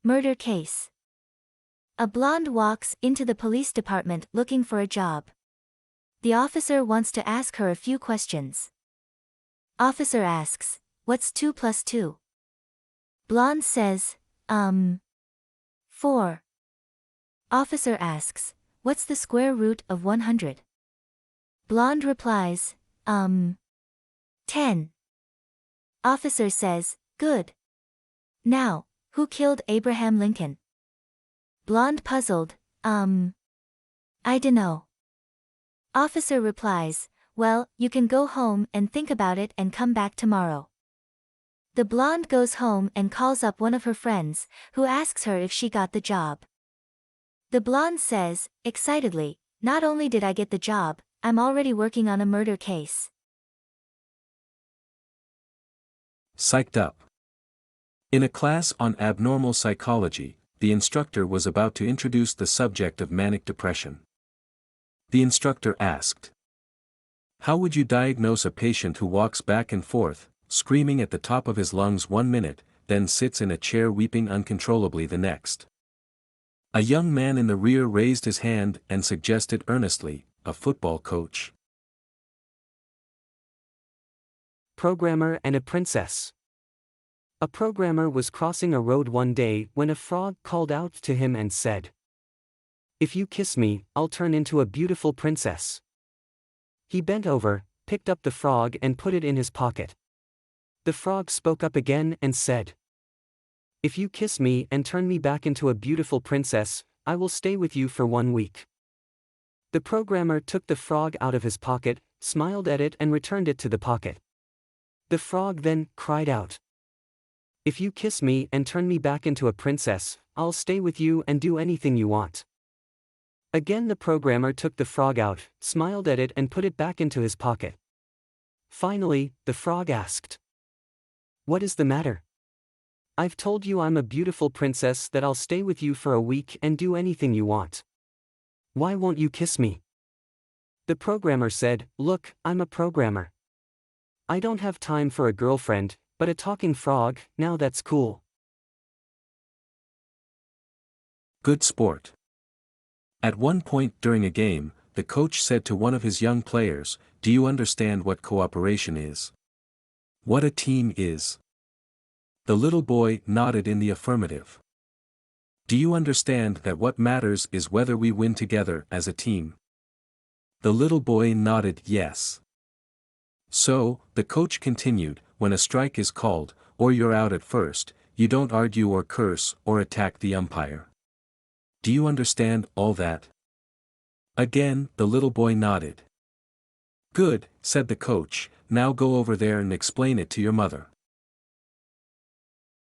Murder case. A blonde walks into the police department looking for a job. The officer wants to ask her a few questions. Officer asks, "What's 2 plus 2? Blonde says, 4. Officer asks, "What's the square root of 100? Blonde replies, 10. Officer says, "Good. Now, who killed Abraham Lincoln?" Blonde puzzled, I dunno. Officer replies, "Well, you can go home and think about it and come back tomorrow." The blonde goes home and calls up one of her friends, who asks her if she got the job. The blonde says, excitedly, "Not only did I get the job, I'm already working on a murder case." Psyched Up. In a class on abnormal psychology, the instructor was about to introduce the subject of manic depression. The instructor asked, "How would you diagnose a patient who walks back and forth, screaming at the top of his lungs 1 minute, then sits in a chair weeping uncontrollably the next?" A young man in the rear raised his hand and suggested earnestly, "A football coach." Programmer and a princess. A programmer was crossing a road one day when a frog called out to him and said, "If you kiss me, I'll turn into a beautiful princess." He bent over, picked up the frog and put it in his pocket. The frog spoke up again and said, "If you kiss me and turn me back into a beautiful princess, I will stay with you for 1 week." The programmer took the frog out of his pocket, smiled at it and returned it to the pocket. The frog then cried out, "If you kiss me and turn me back into a princess, I'll stay with you and do anything you want." Again the programmer took the frog out, smiled at it and put it back into his pocket. Finally, the frog asked, "What is the matter? I've told you I'm a beautiful princess, that I'll stay with you for a week and do anything you want. Why won't you kiss me?" The programmer said, "Look, I'm a programmer. I don't have time for a girlfriend, but a talking frog, now that's cool." Good sport. At one point during a game, the coach said to one of his young players, "Do you understand what cooperation is? What a team is?" The little boy nodded in the affirmative. "Do you understand that what matters is whether we win together as a team?" The little boy nodded yes. "So," the coach continued, "when a strike is called, or you're out at first, you don't argue or curse or attack the umpire. Do you understand all that?" Again, the little boy nodded. "Good," said the coach, "now go over there and explain it to your mother."